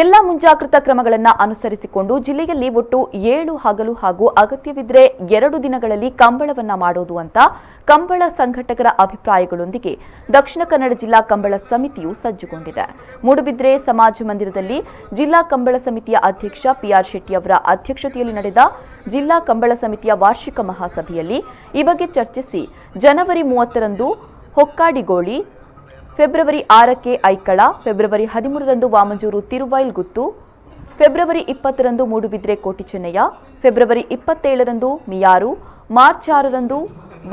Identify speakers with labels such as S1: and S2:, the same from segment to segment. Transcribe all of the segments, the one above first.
S1: ಎಲ್ಲ ಮುಂಜಾಗ್ರತಾ ಕ್ರಮಗಳನ್ನು ಅನುಸರಿಸಿಕೊಂಡು ಜಿಲ್ಲೆಯಲ್ಲಿ ಒಟ್ಟು 7 ಹಗಲು ಹಾಗೂ ಅಗತ್ಯವಿದ್ದರೆ 2 ದಿನಗಳಲ್ಲಿ ಕಂಬಳವನ್ನ ಮಾಡೋದು ಅಂತ ಕಂಬಳ ಸಂಘಟಕರ ಅಭಿಪ್ರಾಯಗಳೊಂದಿಗೆ ದಕ್ಷಿಣ ಕನ್ನಡ ಜಿಲ್ಲಾ ಕಂಬಳ ಸಮಿತಿಯು ಸಜ್ಜುಗೊಂಡಿದೆ. ಮೂಡುಬಿದ್ರೆ ಸಮಾಜ ಮಂದಿರದಲ್ಲಿ ಜಿಲ್ಲಾ ಕಂಬಳ ಸಮಿತಿಯ ಅಧ್ಯಕ್ಷ ಪಿಆರ್ ಶೆಟ್ಟಿ ಅವರ ಅಧ್ಯಕ್ಷತೆಯಲ್ಲಿ ನಡೆದ ಜಿಲ್ಲಾ ಕಂಬಳ ಸಮಿತಿಯ ವಾರ್ಷಿಕ ಮಹಾಸಭೆಯಲ್ಲಿ ಈ ಬಗ್ಗೆ ಚರ್ಚಿಸಿ ಜನವರಿ 30ರಂದು ಹೊಕ್ಕಾಡಿಗೋಳಿ, ಫೆಬ್ರವರಿ 6ಕ್ಕೆ ಐಕಳ, ಫೆಬ್ರವರಿ 13ರಂದು ವಾಮಂಜೂರು ತಿರುವೈಲ್ಗುತ್ತು, ಫೆಬ್ರವರಿ 20ರಂದು ಮೂಡುಬಿದ್ರೆ ಕೋಟಿ ಚೆನ್ನಯ್ಯ, ಫೆಬ್ರವರಿ 27ರಂದು ಮಿಯಾರು, ಮಾರ್ಚ್ 6ರಂದು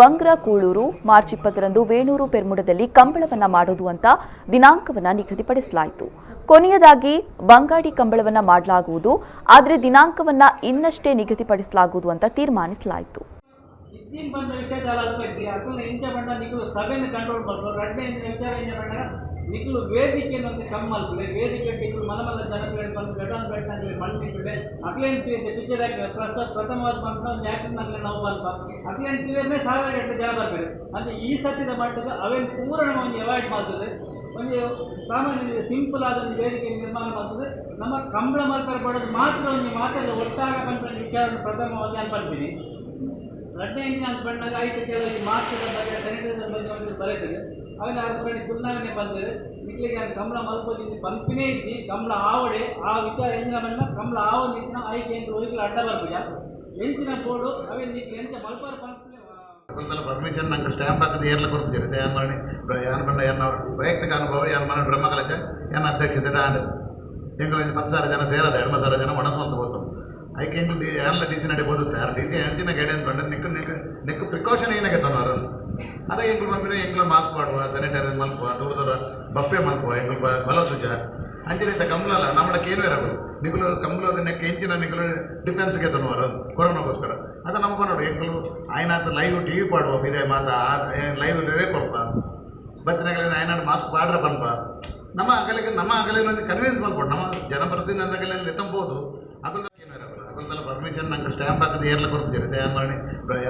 S1: ಬಂಗ್ರಾ ಕೂಳೂರು, ಮಾರ್ಚ್ 20ರಂದು ವೇಣೂರು ಪೆರ್ಮುಡದಲ್ಲಿ ಕಂಬಳವನ್ನ ಮಾಡೋದು ಅಂತ ದಿನಾಂಕವನ್ನ ನಿಗದಿಪಡಿಸಲಾಯಿತು. ಕೊನೆಯದಾಗಿ ಬಂಗಾಡಿ ಕಂಬಳವನ್ನ ಮಾಡಲಾಗುವುದು, ಆದರೆ ದಿನಾಂಕವನ್ನ ಇನ್ನಷ್ಟೇ ನಿಗದಿಪಡಿಸಲಾಗುವುದು ಅಂತ ತೀರ್ಮಾನಿಸಲಾಯಿತು.
S2: ಇತ್ತೀನ ಬಂದ ವಿಷಯದ ಅಲ್ಪೈತಿ ಅಕಲ್ನ ಇಂಚ ಬಂದ ನಿಖಲು ಸಭೆಯನ್ನು ಕಂಟ್ರೋಲ್ ಮಾಡ್ಬೋದು. ಎರಡನೇ ವಿಚಾರ ಏನು ಬಂದಾಗ ನಿಖಲು ವೇದಿಕೆಯನ್ನು ಅಂತ ಕಮ್ಮಲ್ಪಿದೆ. ವೇದಿಕೆ ನಿಖಲು ಮಲಮಲ್ಲ ಜನಗಳು ಬಂದು ಬೆಡನ್ ಬೆಟ್ಟಂಗೆ ಮಣ್ಣಿಟ್ಟಿದೆ. ಅಕ್ಲೇಂಟಿ ಪಿಕ್ಚರ್ ಆಗಿ ಪ್ರಥಮವಾದ ಬಂದು ಒಂದು ಆ್ಯಕ್ಟರ್ನಾಗಲೇ ನಾವು ಬಂದು ಅಕ್ಲೇಂಟಿವೇ 1000 ಗಂಟೆ ಜನ ಬರ್ತಾರೆ. ಅಂದರೆ ಈ ಸತ್ಯದ ಮಟ್ಟದ ಅವೇನು ಪೂರ್ಣವಾಗಿ ಅವಾಯ್ಡ್ ಮಾಡ್ತದೆ. ಒಂದು ಸಾಮಾನ್ಯ ಸಿಂಪಲ್ ಆದ ಒಂದು ವೇದಿಕೆ ನಿರ್ಮಾಣ ಮಾಡ್ತದೆ. ನಮ್ಮ ಕಂಬಳ ಮಲ್ಪರ ಪಡೋದು ಮಾತ್ರ ಒಂದು ಮಾತಲ್ಲ ಒಟ್ಟಾಗ ಬಂದ ವಿಚಾರವನ್ನು ಪ್ರಥಮವಾಗಿ ನಾನು ಬರ್ತೀನಿ. ಎರಡನೇ ಇಂಚಿನ ಅಂತ ಬಂದಾಗ ಐಟು ಕೆಲವು ಈ ಮಾಸ್ಕ್ಗಳ ಬಗ್ಗೆ ಸ್ಯಾನಿಟೈಸರ್ ಬಗ್ಗೆ ಒಂದು ಬರೀತದೆ. ಅವೆಲ್ಲ ಅರ್ಪಣೆ ಕುಲ್ನಾಗನೆ ಬಂದರೆ ನಿಕ್ಲಿಗೆ ಕಂಬಳ ಮಲ್ಪೋದು ಪಂಪಿನೇ ಇದ್ದು ಕಂಬಳ ಆವಡೆ ಆ ವಿಚಾರ ಎಂಚಿನ ಬಂದ ಕಂಬಳ ಆವೊಂದು ಇಂಚಿನ ಆಯ್ಕೆ ಎಂದು ಹೋಗಿ ಅಡ್ಡ ಬರ್ಬೋದು. ಎಂಚಿನ ಬೋರ್ಡು ಅವೇ ನಿಕ್ಲಿ ಎಂಚ ಮಲ್ಪಾರ
S3: ಪರ್ಮಿಷನ್ ನಂಗೆ ಸ್ಟ್ಯಾಂಪ್ ಹಾಕಿದ್ದು ಏರ್ಲ ಕೊಡ್ತಿದ್ದೀರಿ ಏನು ಮಾಡಿ ಏನು ಬಂದ ಏನು ವೈಯಕ್ತಿಕ ಅನುಭವ ಏನು ಮಾಡಿ ಬ್ರಹ್ಮಕಲಚ ಏನು ಅಧ್ಯಕ್ಷತೆ ಆಂಡ್ ಎಂಗಳು 10,000 ಜನ ಸೇರದ 2,000 ಜನ ಒಣಸ್ವಂತ ಗೊತ್ತು ಐಕೆ ಎಂಗಳು ಎಲ್ಲ ಡಿ ಸಿ ನಡೆ ಬೋದುತ್ತೆ ಯಾರು ಡಿ ಸಿ ಹೆಣ್ತಿನ ಗೈಡೆನ್ಸ್ ಬಂದ್ರೆ ನಿಕ್ಕು ಪ್ರಿಕಾಷನ್ ಏನಾಗೆ ತೊನ್ನೋರು ಅದೇ ಎಂಗಳು ಬಂದರೆ ಎಂಗಳು ಮಾಸ್ಕ್ ಮಾಡುವ ಸ್ಯಾನಿಟೈಸರ್ ಮಲ್ಪುವ ದೂರ ಬಫೆ ಮಲ್ಪುವ ಎಂಗಳು ಬಲ ಸುಜ ಅಂಚಿನ ಕಂಬಳಲ್ಲ ನಮ್ಮ ಕೇನು ಇರೋದು ನಿಗಳು ಕಂಬಳದ ನೆಕ್ಕೆ ಎಂಚಿನ ನಿಗಳು ಡಿಫೆನ್ಸ್ಗೆ ತೊನ್ನೋರು ಕೊರೋನಾಗೋಸ್ಕರ ಅದು ನಮಗೆ ನೋಡು ಎಂಗಳು ಆಯ್ನಾತ ಲೈವ್ ಟಿವಿ ಪಾಡುವ ಇದೇ ಮಾತಾ ಲೈವ್ ಕೊಡ್ಪ ಬತ್ತಿನಾಗಲಿ ಆಯ್ನಾಡು ಮಾಸ್ಕ್ ಪಾಡ್ರ ಬನ್ಪ ನಮ್ಮ ಅಗಲಿಗೆ ಕನ್ವಿನ್ಸ್ ಮಾಡ್ಬೋದು ನಮ್ಮ ಜನಪ್ರತಿನಿಧಿಗಳ ಎತ್ತಂಬೋದು ಅಗಲದಲ್ಲ ಪರ್ಮಿಷನ್ ನಂಗೆ ಸ್ಟ್ಯಾಂಪ್ ಹಾಕಿದ್ದು ಏರ್ಲ ಕೊಡ್ತಿದ್ದೀರಿ ಏನು ಮಾಡಿ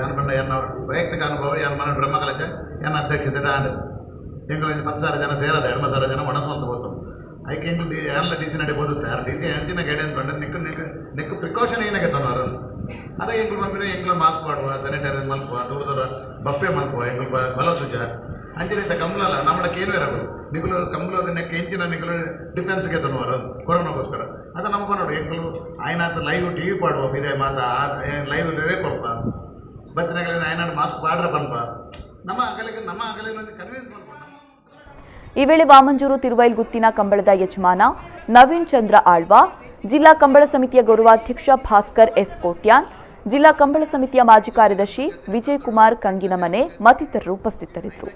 S3: ಏನು ಬಂದ ಏನು ವೈಯಕ್ತಿಕ ಅನುಭವ ಏನು ಮಾಡಿ ಬ್ರಹ್ಮಕಲಚ ಏನು ಅಧ್ಯಕ್ಷತೆ ಆಂಡ್ ಎಂಗಳು 10,000 ಜನ ಸೇರದ 2,000 ಜನ ಒಣಸ್ವಂತ ಗೊತ್ತು ಐಕೆ ಎಂಗಳು ಎಲ್ಲ ಡಿ ಸಿ ನಡೆ ಬೋದುತ್ತೆ ಯಾರು ಡಿ ಸಿ ಹೆಣ್ತಿನ ಗೈಡೆನ್ಸ್ ಬಂದ್ರೆ ನಿಕ್ಕು ಪ್ರಿಕಾಷನ್ ಏನಾಗೆ ತೊನ್ನೋರು ಅದೇ ಎಂಗಳು ಬಂದರೆ ಎಂಗಳು ಮಾಸ್ಕ್ ಮಾಡುವ ಸ್ಯಾನಿಟೈಸರ್ ಮಲ್ಪುವ ದೂರ ಬಫೆ ಮಲ್ಪುವ ಎಂಗಳು ಬಲ ಸುಜ ಅಂಚಿನ ಕಂಬಳಲ್ಲ ನಮ್ಮ ಕೇನು ಇರೋದು ನಿಗಳು ಕಂಬಳದ ನೆಕ್ಕೆ ಎಂಚಿನ ನಿಗಳು ಡಿಫೆನ್ಸ್ಗೆ ತೊನ್ನೋರು ಕೊರೋನಾಗೋಸ್ಕರ ಅದು ನಮಗೆ ನೋಡು ಎಂಗಳು ಆಯ್ನಾತ ಲೈವ್ ಟಿವಿ ಪಾಡುವ ಇದೇ ಮಾತಾ ಲೈವ್ ಕೊಡ್ಪ ಬತ್ತಿನಾಗಲಿ ಆಯ್ನಾಡು ಮಾಸ್ಕ್ ಪಾಡ್ರ ಬನ್ಪ ನಮ್ಮ ಅಗಲಿಗೆ ಕನ್ವಿನ್ಸ್ ಮಾಡ್ಬೋದು.
S1: ಈ ವೇಳೆ ವಾಮಂಜೂರು ತಿರುವೈಲ್ಗುತ್ತಿನ ಕಂಬಳದ ಯಜಮಾನ ನವೀನ್ ಚಂದ್ರ ಆಳ್ವ, ಜಿಲ್ಲಾ ಕಂಬಳ ಸಮಿತಿಯ ಗೌರವಾಧ್ಯಕ್ಷ ಭಾಸ್ಕರ್ ಎಸ್ ಕೋಟ್ಯಾನ್, ಜಿಲ್ಲಾ ಕಂಬಳ ಸಮಿತಿಯ ಮಾಜಿ ಕಾರ್ಯದರ್ಶಿ ವಿಜಯಕುಮಾರ್ ಕಂಗಿನಮನೆ ಮತ್ತಿತರರು ಉಪಸ್ಥಿತರಿದ್ದರು.